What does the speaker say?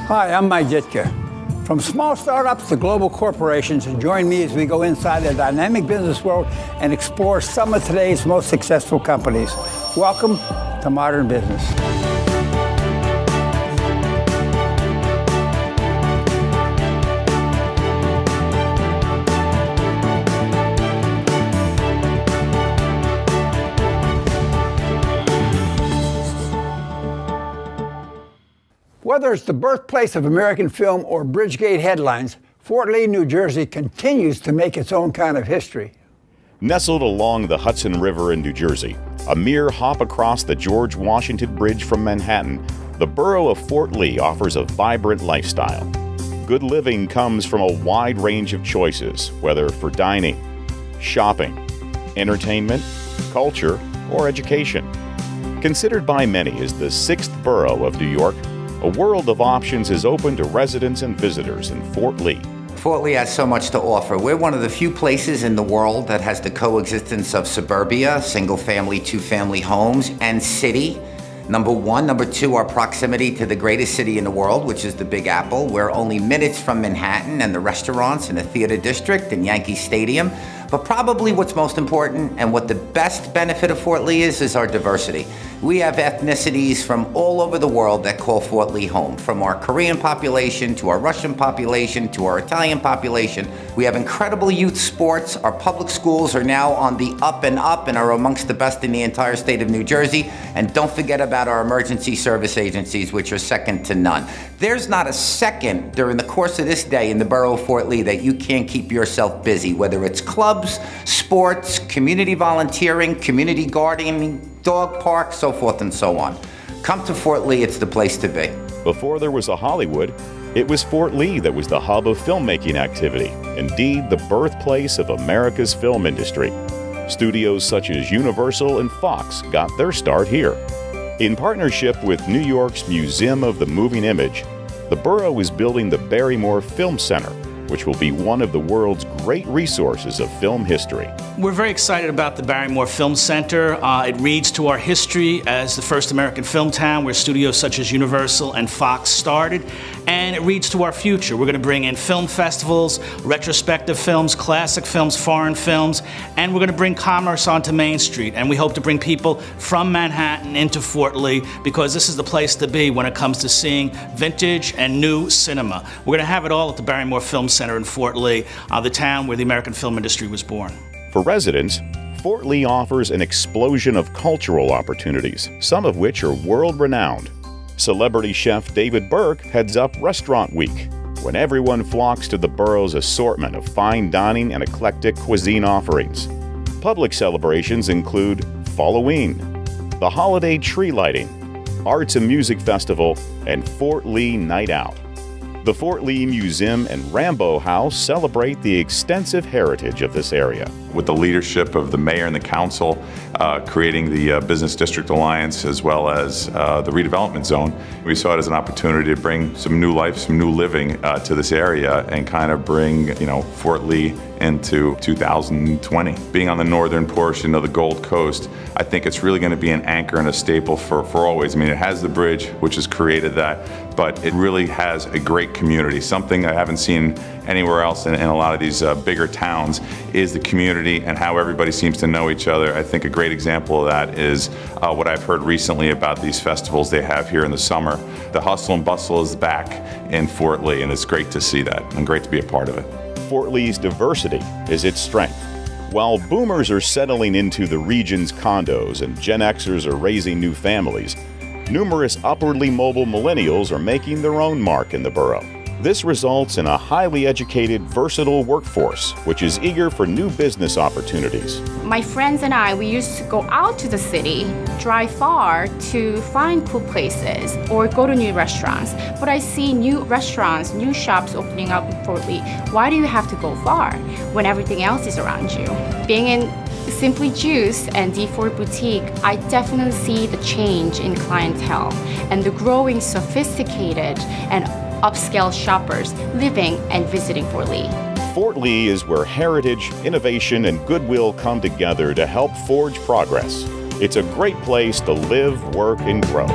Hi, I'm Mike Ditka. From small startups to global corporations, join me as we go inside the dynamic business world and explore some of today's most successful companies. Welcome to Modern Business. Whether it's the birthplace of American film or BRIDGEGATE headlines, Fort Lee, New Jersey continues to make its own kind of history. Nestled along the Hudson River in New Jersey, a mere hop across the George Washington Bridge from Manhattan, the borough of Fort Lee offers a vibrant lifestyle. Good living comes from a wide range of choices, whether for dining, shopping, entertainment, culture, or education. Considered by many as the sixth borough of New York, a world of options is open to residents and visitors in Fort Lee. Fort Lee has so much to offer. We're one of the few places in the world that has the coexistence of suburbia, single-family, two-family homes, and city. Number one. Number two, our proximity to the greatest city in the world, which is the Big Apple. We're only minutes from Manhattan and the restaurants and the theater district and Yankee Stadium. But probably what's most important and what the best benefit of Fort Lee is our diversity. We have ethnicities from all over the world that call Fort Lee home, from our Korean population to our Russian population to our Italian population. We have incredible youth sports. Our public schools are now on the up and are amongst the best in the entire state of New Jersey. And don't forget about our emergency service agencies, which are second to none. There's not a second during the course of this day in the borough of Fort Lee that you can't keep yourself busy, whether it's clubs, sports, community volunteering, community gardening, dog park, so forth and so on. Come to Fort Lee, it's the place to be. Before there was a Hollywood, it was Fort Lee that was the hub of filmmaking activity, indeed the birthplace of America's film industry. Studios such as Universal and Fox got their start here. In partnership with New York's Museum of the Moving Image, the borough is building the Barrymore Film Center, which will be one of the world's great resources of film history. We're very excited about the Barrymore Film Center. It reads to our history as the first American film town where studios such as Universal and Fox started, and it reads to our future. We're going to bring in film festivals, retrospective films, classic films, foreign films, and we're going to bring commerce onto Main Street, and we hope to bring people from Manhattan into Fort Lee because this is the place to be when it comes to seeing vintage and new cinema. We're going to have it all at the Barrymore Film Center in Fort Lee, the town where the American film industry was born. For residents, Fort Lee offers an explosion of cultural opportunities, some of which are world-renowned. Celebrity chef David Burke heads up Restaurant Week, when everyone flocks to the borough's assortment of fine dining and eclectic cuisine offerings. Public celebrations include Halloween, the holiday tree lighting, Arts and Music Festival, and Fort Lee Night Out. The Fort Lee Museum and Rambo House celebrate the extensive heritage of this area. With the leadership of the mayor and the council, creating the Business District Alliance as well as the redevelopment zone, we saw it as an opportunity to bring some new life, some new living to this area and kind of bring, Fort Lee into 2020. Being on the northern portion of the Gold Coast, I think it's really going to be an anchor and a staple for always. I mean, it has the bridge, which has created that, but it really has a great community. Something I haven't seen anywhere else in a lot of these bigger towns is the community and how everybody seems to know each other. I think a great example of that is what I've heard recently about these festivals they have here in the summer. The hustle and bustle is back in Fort Lee, and it's great to see that and great to be a part of it. Fort Lee's diversity is its strength. While boomers are settling into the region's condos and Gen Xers are raising new families, numerous upwardly mobile millennials are making their own mark in the borough. This results in a highly educated, versatile workforce, which is eager for new business opportunities. My friends and I, we used to go out to the city, drive far to find cool places or go to new restaurants. But I see new restaurants, new shops opening up in Fort Lee. Why do you have to go far when everything else is around you? Being in Simply Juice and D4 Boutique, I definitely see the change in clientele and the growing sophisticated and upscale shoppers living and visiting Fort Lee. Fort Lee is where heritage, innovation, and goodwill come together to help forge progress. It's a great place to live, work, and grow.